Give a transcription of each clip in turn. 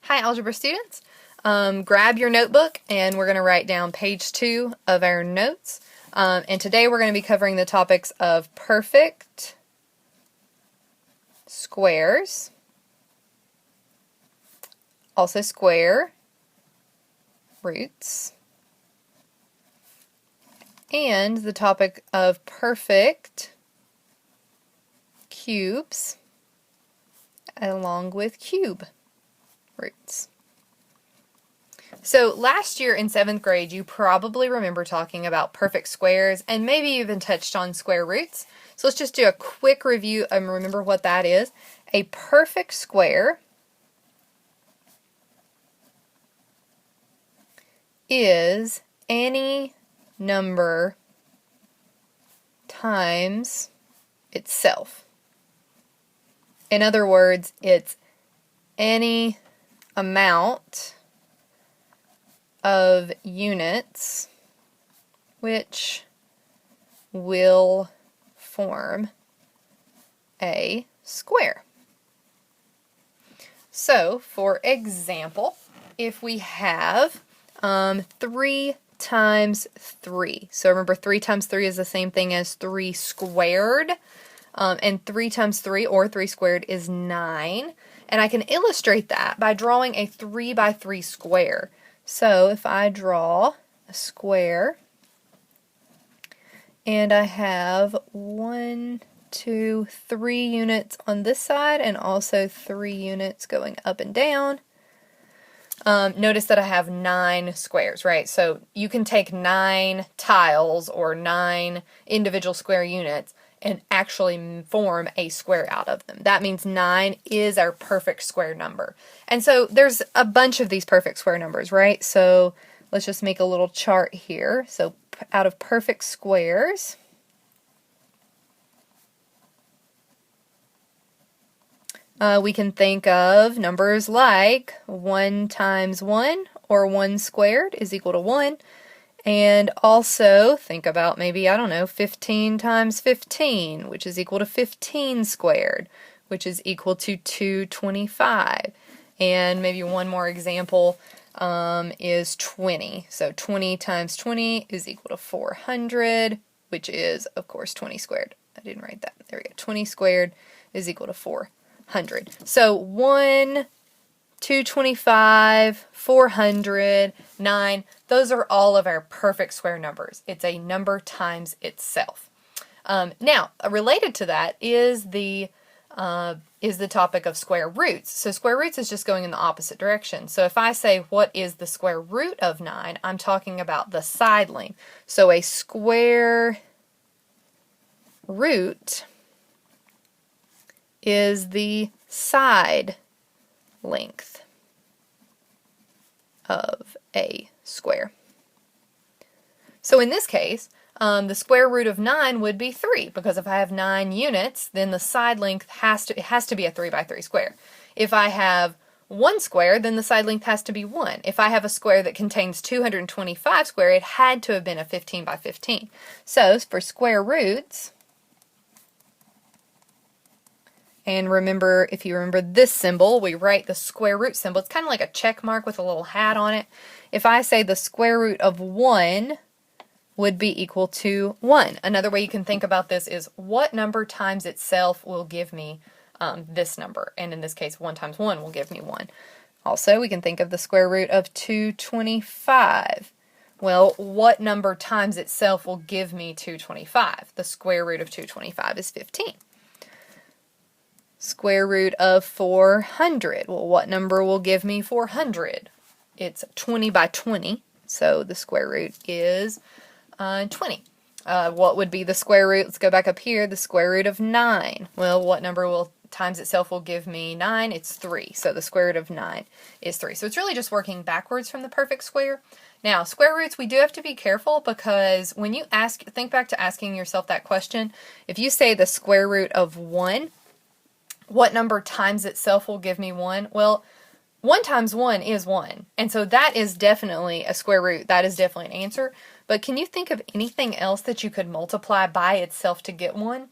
Hi, algebra students. Grab your notebook and we're going to write down page 2 of our notes. And today we're going to be covering the topics of perfect squares, also square roots, and the topic of perfect cubes along with cube roots. So last year in 7th grade, you probably remember talking about perfect squares and maybe even touched on square roots. So let's just do a quick review and remember what that is. A perfect square is any number times itself. In other words, it's any amount of units which will form a square. So, for example, if we have 3 times 3. So remember, 3 times 3 is the same thing as 3 squared. And 3 times 3, or 3 squared, is 9. And I can illustrate that by drawing a 3 by 3 square. So if I draw a square, and I have 1, 2, 3 units on this side, and also 3 units going up and down, notice that I have 9 squares, right? So you can take 9 tiles or 9 individual square units and actually form a square out of them. That means 9 is our perfect square number. And so there's a bunch of these perfect square numbers, right? So let's just make a little chart here. So out of perfect squares, we can think of numbers like 1 times 1, or 1 squared, is equal to 1. And also think about maybe, I don't know, 15 times 15, which is equal to 15 squared, which is equal to 225. And maybe one more example is 20. So 20 times 20 is equal to 400, which is, of course, 20 squared. I didn't write that. There we go. 20 squared is equal to 400. So 1, 225, 400, 9, those are all of our perfect square numbers. It's a number times itself. Now, related to that is the topic of square roots. So square roots is just going in the opposite direction. So if I say, what is the square root of 9, I'm talking about the side length. So a square root is the side length of a square. So in this case, the square root of 9 would be 3, because if I have 9 units, then the side length has to be a 3 by 3 square. If I have 1 square, then the side length has to be 1. If I have a square that contains 225 square, it had to have been a 15 by 15. So for square roots, and remember, if you remember this symbol, we write the square root symbol. It's kind of like a check mark with a little hat on it. If I say the square root of 1 would be equal to 1. Another way you can think about this is, what number times itself will give me this number? And in this case, 1 times 1 will give me 1. Also, we can think of the square root of 225. Well, what number times itself will give me 225? The square root of 225 is 15. Square root of 400. Well, what number will give me 400? It's 20 by 20, so the square root is 20. What would be the square root? Let's go back up here. The square root of 9. Well, what number will times itself will give me 9? It's 3, so the square root of 9 is 3. So it's really just working backwards from the perfect square. Now, square roots, we do have to be careful, because when you think back to asking yourself that question, if you say the square root of 1, what number times itself will give me 1? Well, 1 times 1 is 1. And so that is definitely a square root. That is definitely an answer. But can you think of anything else that you could multiply by itself to get 1?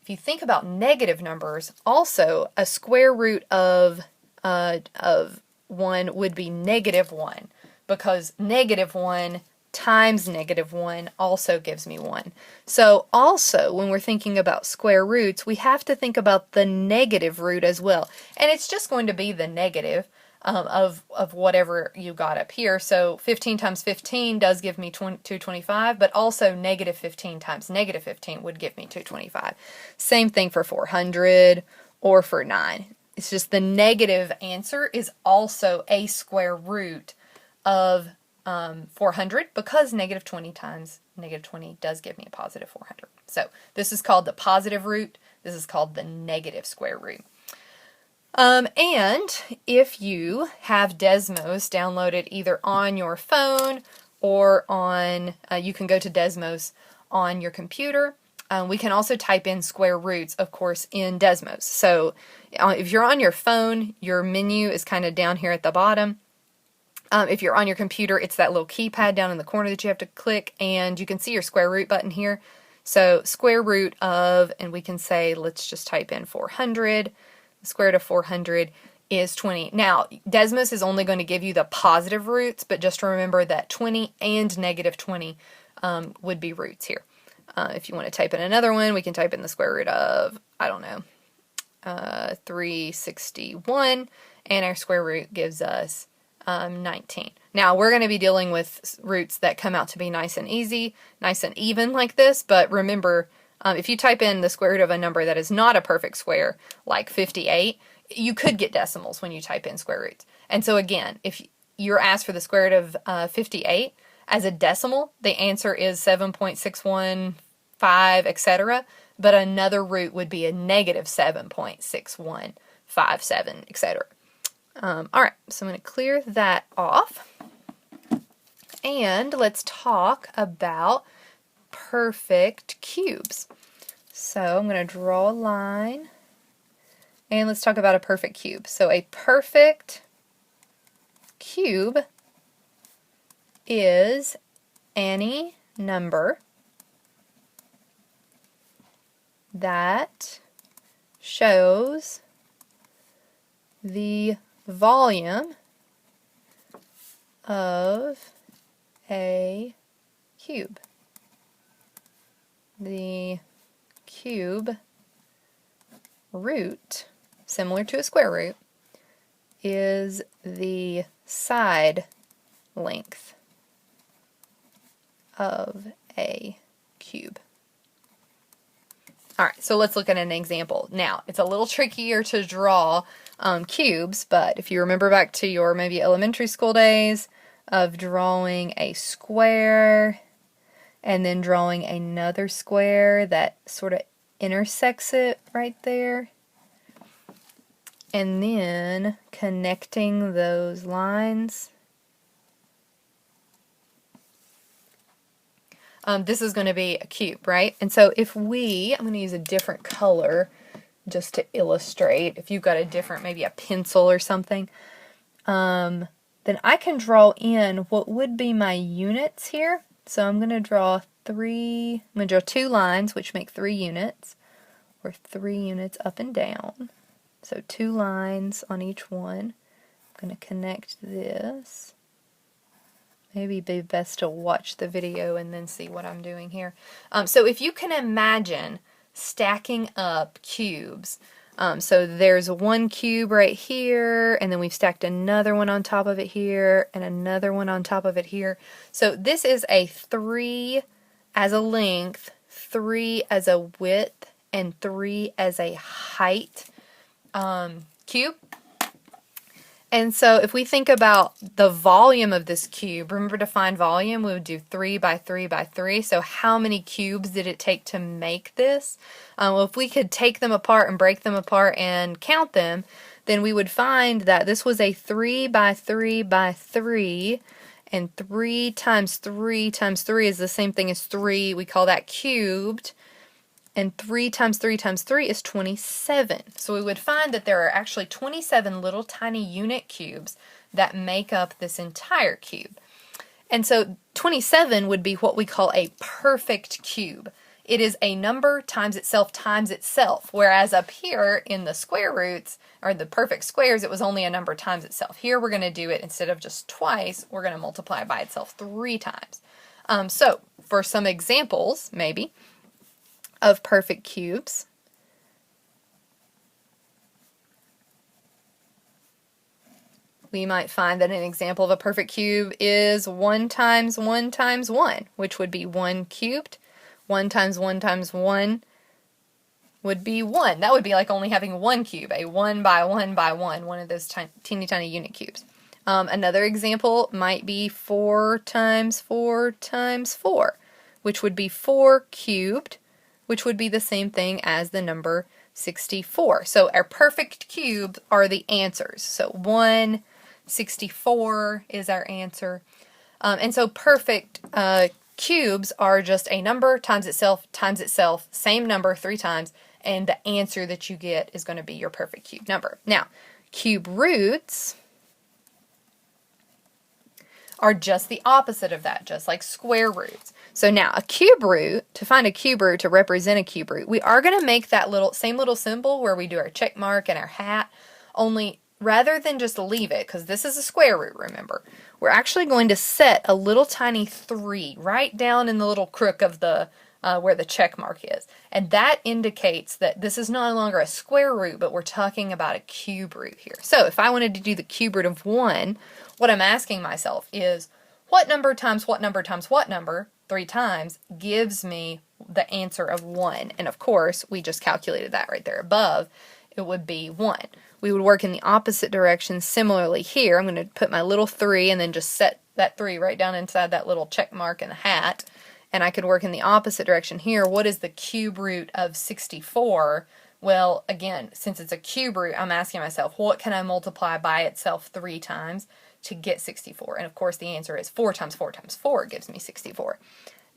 If you think about negative numbers, also a square root of of 1 would be -1, because -1 times -1 also gives me 1. So also, when we're thinking about square roots, we have to think about the negative root as well. And it's just going to be the negative of whatever you got up here. So 15 times 15 does give me 225, but also -15 times -15 would give me 225. Same thing for 400 or for 9. It's just the negative answer is also a square root of 400, because -20 times -20 does give me a positive 400. So this is called the positive root. This is called the negative square root. And if you have Desmos downloaded either on your phone or on, you can go to Desmos on your computer. We can also type in square roots, of course, in Desmos. So if you're on your phone, your menu is kind of down here at the bottom. If you're on your computer, it's that little keypad down in the corner that you have to click, and you can see your square root button here. So square root of, and we can say, let's just type in 400. The square root of 400 is 20. Now, Desmos is only going to give you the positive roots, but just remember that 20 and -20 would be roots here. If you want to type in another one, we can type in the square root of, I don't know, 361, and our square root gives us 19. Now, we're going to be dealing with roots that come out to be nice and easy, nice and even like this, but remember, if you type in the square root of a number that is not a perfect square, like 58, you could get decimals when you type in square roots. And so again, if you're asked for the square root of 58 as a decimal, the answer is 7.615, etc. But another root would be a -7.6157, etc. All right, so I'm going to clear that off. And let's talk about perfect cubes. So I'm going to draw a line, and let's talk about a perfect cube. So a perfect cube is any number that shows the volume of a cube. The cube root, similar to a square root, is the side length of a cube. All right, so let's look at an example. Now, it's a little trickier to draw cubes, but if you remember back to your maybe elementary school days of drawing a square and then drawing another square that sort of intersects it right there, and then connecting those lines. This is going to be a cube, right? And so if I'm going to use a different color just to illustrate. If you've got a different, maybe a pencil or something, then I can draw in what would be my units here. So I'm going to draw I'm going to draw 2 lines, which make 3 units, or 3 units up and down. So 2 lines on each one. I'm going to connect this. Maybe it'd be best to watch the video and then see what I'm doing here. So if you can imagine stacking up cubes, so there's 1 cube right here, and then we've stacked another one on top of it here, and another one on top of it here. So this is a 3 as a length, 3 as a width, and 3 as a height cube. And so if we think about the volume of this cube, remember to find volume, we would do 3 by 3 by 3. So how many cubes did it take to make this? Well, if we could take them apart and break them apart and count them, then we would find that this was a 3 by 3 by 3, and 3 times 3 times 3 is the same thing as 3. We call that cubed. And 3 times 3 times 3 is 27. So we would find that there are actually 27 little tiny unit cubes that make up this entire cube. And so 27 would be what we call a perfect cube. it is a number times itself, whereas up here in the square roots, or the perfect squares, it was only a number times itself. Here we're going to do it, instead of just twice, we're going to multiply by itself 3 times. So for some examples, maybe, of perfect cubes, we might find that an example of a perfect cube is 1 times 1 times 1, which would be 1 cubed. 1 times 1 times 1 would be 1. That would be like only having 1 cube, a 1 by 1 by 1, one of those teeny tiny unit cubes. Another example might be 4 times 4 times 4, which would be 4 cubed, which would be the same thing as the number 64. So our perfect cubes are the answers. So 1, 64 is our answer. And so perfect cubes are just a number times itself, same number 3 times, and the answer that you get is going to be your perfect cube number. Now, cube roots are just the opposite of that, just like square roots. So now a cube root, to find a cube root, to represent a cube root, we are going to make that same little symbol where we do our check mark and our hat, only rather than just leave it, because this is a square root, remember, we're actually going to set a little tiny 3 right down in the little crook of the where the check mark is. And that indicates that this is no longer a square root, but we're talking about a cube root here. So if I wanted to do the cube root of 1, what I'm asking myself is, what number times what number times what number 3 times gives me the answer of 1? And of course, we just calculated that right there above. It would be 1. We would work in the opposite direction similarly here. I'm going to put my little 3 and then just set that 3 right down inside that little check mark in the hat. And I could work in the opposite direction here. What is the cube root of 64? Well, again, since it's a cube root, I'm asking myself, what can I multiply by itself 3 times to get 64? And of course, the answer is 4 times 4 times 4 gives me 64.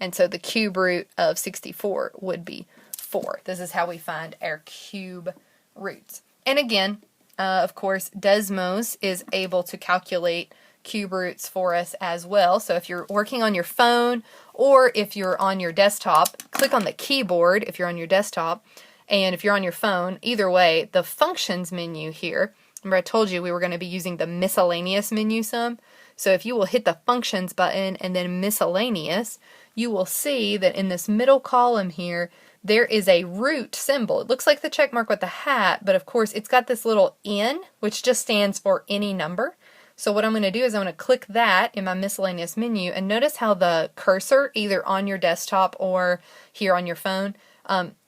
And so the cube root of 64 would be 4. This is how we find our cube roots. And again, of course, Desmos is able to calculate cube roots for us as well. So if you're working on your phone or if you're on your desktop, click on the keyboard if you're on your desktop, and if you're on your phone, either way, the functions menu here, remember I told you we were going to be using the miscellaneous menu some. So if you will hit the functions button and then miscellaneous, you will see that in this middle column here, there is a root symbol. It looks like the check mark with the hat, but of course it's got this little N, which just stands for any number. So what I'm going to do is I'm going to click that in my miscellaneous menu, and notice how the cursor, either on your desktop or here on your phone,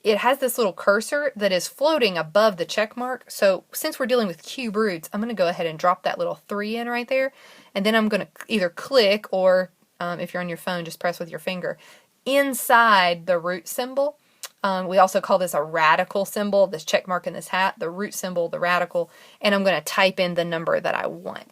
it has this little cursor that is floating above the check mark. So since we're dealing with cube roots, I'm going to go ahead and drop that little 3 in right there, and then I'm going to either click or, if you're on your phone, just press with your finger inside the root symbol. We also call this a radical symbol, this check mark in this hat, the root symbol, the radical, and I'm going to type in the number that I want.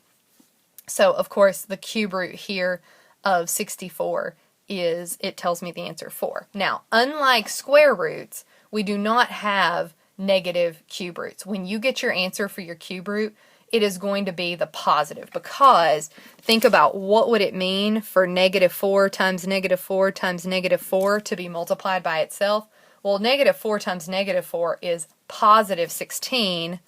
So, of course, the cube root here of 64 is, it tells me the answer 4. Now, unlike square roots, we do not have negative cube roots. When you get your answer for your cube root, it is going to be the positive, because think about what would it mean for negative 4 times negative 4 times negative 4 to be multiplied by itself? Well, negative 4 times negative 4 is positive 16,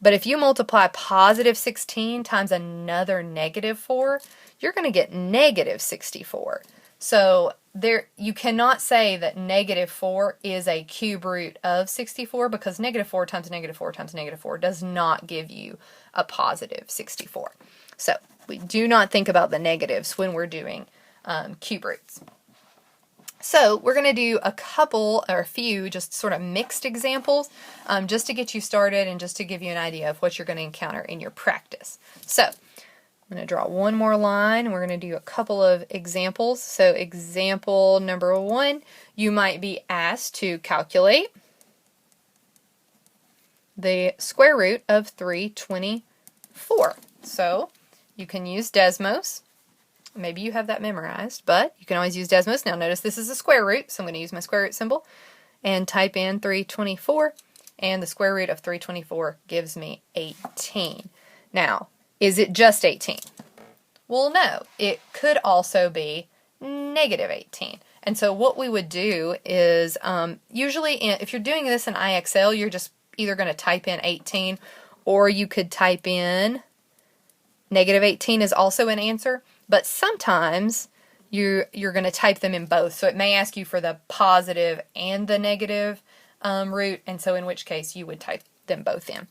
but if you multiply positive 16 times another negative 4, you're going to get negative 64. So there, you cannot say that negative 4 is a cube root of 64, because negative 4 times negative 4 times negative 4 does not give you a positive 64. So we do not think about the negatives when we're doing cube roots. So we're going to do a couple or a few just sort of mixed examples just to get you started and just to give you an idea of what you're going to encounter in your practice. So I'm going to draw one more line, and we're going to do a couple of examples. So example number 1, you might be asked to calculate the square root of 324. So you can use Desmos. Maybe you have that memorized, but you can always use Desmos. Now notice this is a square root, so I'm going to use my square root symbol and type in 324, and the square root of 324 gives me 18. Now, is it just 18? Well, no. It could also be negative 18. And so what we would do is, usually if you're doing this in IXL, you're just either going to type in 18, or you could type in negative 18 is also an answer, but sometimes you're going to type them in both. So it may ask you for the positive and the negative root, and so in which case you would type them both in.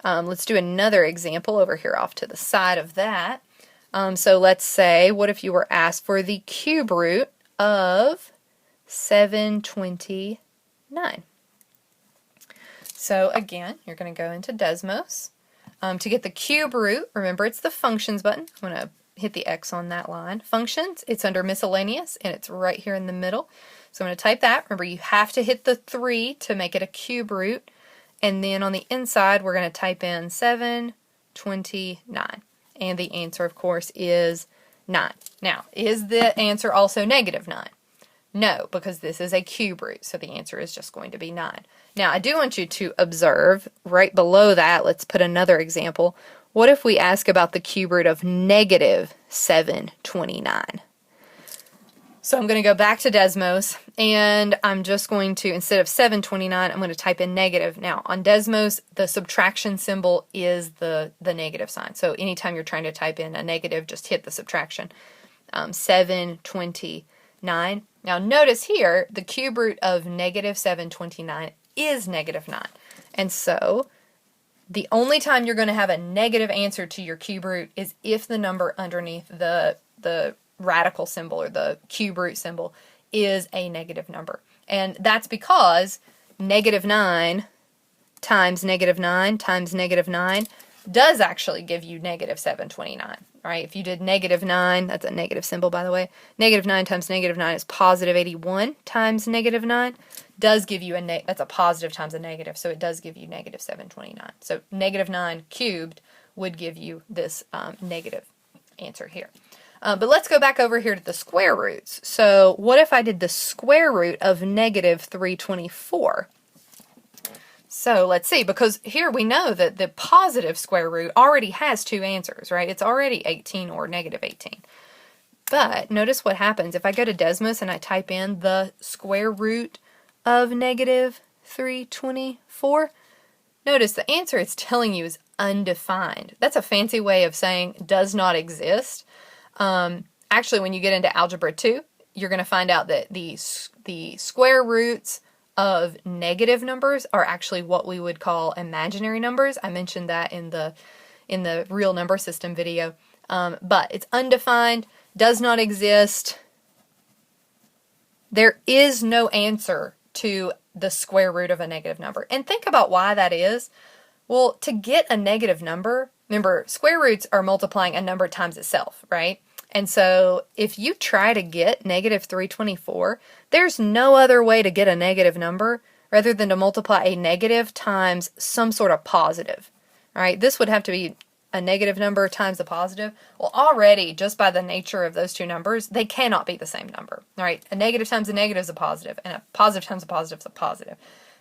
Let's do another example over here off to the side of that. So let's say, what if you were asked for the cube root of 729? So again, you're going to go into Desmos. To get the cube root, remember it's the functions button. I'm going to hit the X on that line. Functions, it's under miscellaneous, and it's right here in the middle. So I'm going to type that. Remember, you have to hit the 3 to make it a cube root. And then on the inside, we're going to type in 729. And the answer, of course, is 9. Now, is the answer also negative 9? No, because this is a cube root, so the answer is just going to be 9. Now, I do want you to observe, right below that, let's put another example. What if we ask about the cube root of negative 729? So I'm going to go back to Desmos, and I'm just going to, instead of 729, I'm going to type in negative. Now, on Desmos, the subtraction symbol is the negative sign. So anytime you're trying to type in a negative, just hit the subtraction. 729. Now, notice here, the cube root of negative 729 is negative 9. And so the only time you're going to have a negative answer to your cube root is if the number underneath the radical symbol or the cube root symbol is a negative number. And that's because negative 9 times negative 9 times negative 9 does actually give you negative 729, right? If you did negative 9, that's a negative symbol, by the way. Negative 9 times negative 9 is positive 81 times negative 9. Does give you that's a positive times a negative, so it does give you negative 729. So negative 9 cubed would give you this negative answer here. But let's go back over here to the square roots. So what if I did the square root of negative 324? So let's see, because here we know that the positive square root already has two answers, right? It's already 18 or negative 18. But notice what happens if I go to Desmos and I type in the square root of negative 324. Notice the answer it's telling you is undefined. That's a fancy way of saying does not exist. Actually, when you get into Algebra 2, you're going to find out that the square roots of negative numbers are actually what we would call imaginary numbers. I mentioned that in the real number system video. But it's undefined, does not exist. There is no answer to the square root of a negative number. And think about why that is. Well, to get a negative number, remember, square roots are multiplying a number times itself, right? And so if you try to get negative 324, there's no other way to get a negative number rather than to multiply a negative times some sort of positive. All right, this would have to be a negative number times a positive. Well, already, just by the nature of those two numbers, they cannot be the same number. All right, a negative times a negative is a positive, and a positive times a positive is a positive.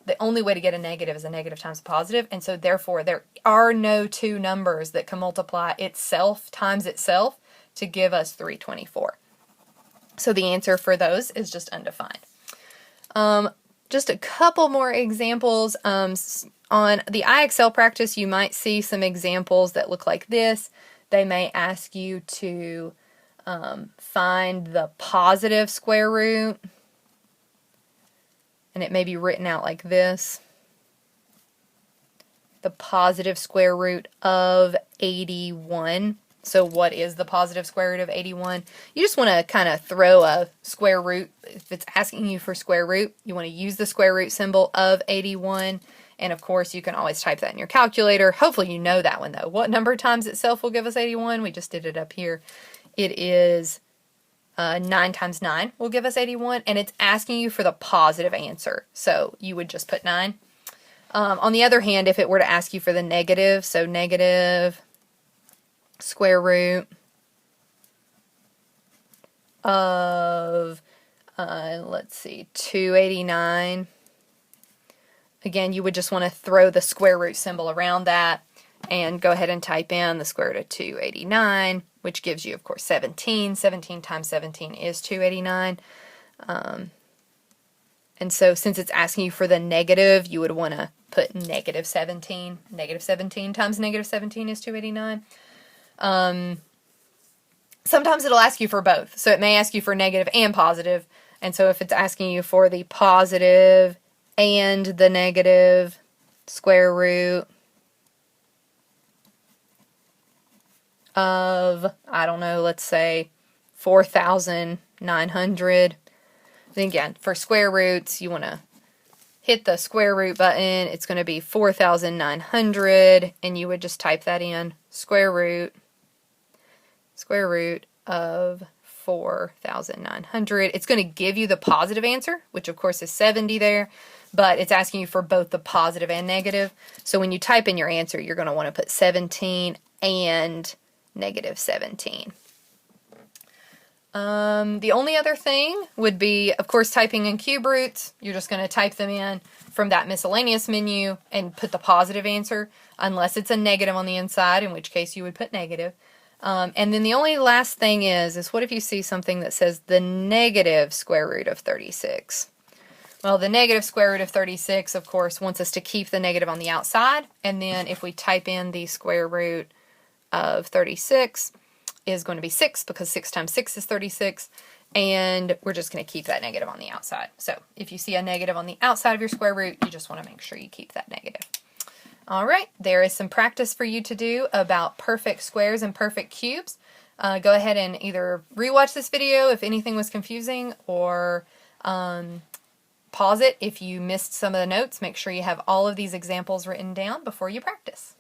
The only way to get a negative is a negative times a positive, and so therefore there are no two numbers that can multiply itself times itself to give us 324. So the answer for those is just undefined. Just a couple more examples. On the IXL practice, you might see some examples that look like this. They may ask you to find the positive square root, and it may be written out like this. The positive square root of 81. So what is the positive square root of 81? You just want to kind of throw a square root. If it's asking you for square root, you want to use the square root symbol of 81. And of course, you can always type that in your calculator. Hopefully you know that one though. What number times itself will give us 81? We just did it up here. It is 9 times 9 will give us 81. And it's asking you for the positive answer. So you would just put 9. On the other hand, if it were to ask you for the negative, so negative square root of, let's see, 289. Again, you would just want to throw the square root symbol around that and go ahead and type in the square root of 289, which gives you, of course, 17. 17 times 17 is 289. And so since it's asking you for the negative, you would want to put negative 17. Negative 17 times negative 17 is 289. Sometimes it'll ask you for both. So it may ask you for negative and positive. And so if it's asking you for the positive and the negative, square root of, I don't know, let's say 4,900. Then again, for square roots, you want to hit the square root button. It's going to be 4,900, and you would just type that in, square root of 4,900. It's going to give you the positive answer, which of course is 70 there, but it's asking you for both the positive and negative. So when you type in your answer, you're going to want to put 17 and negative 17. The only other thing would be, of course, typing in cube roots. You're just going to type them in from that miscellaneous menu and put the positive answer, unless it's a negative on the inside, in which case you would put negative. And then the only last thing is what if you see something that says the negative square root of 36? Well, the negative square root of 36, of course, wants us to keep the negative on the outside. And then if we type in the square root of 36, is going to be 6, because 6 times 6 is 36, and we're just going to keep that negative on the outside. So if you see a negative on the outside of your square root, you just want to make sure you keep that negative. All right, there is some practice for you to do about perfect squares and perfect cubes. Go ahead and either rewatch this video if anything was confusing, or pause it if you missed some of the notes. Make sure you have all of these examples written down before you practice.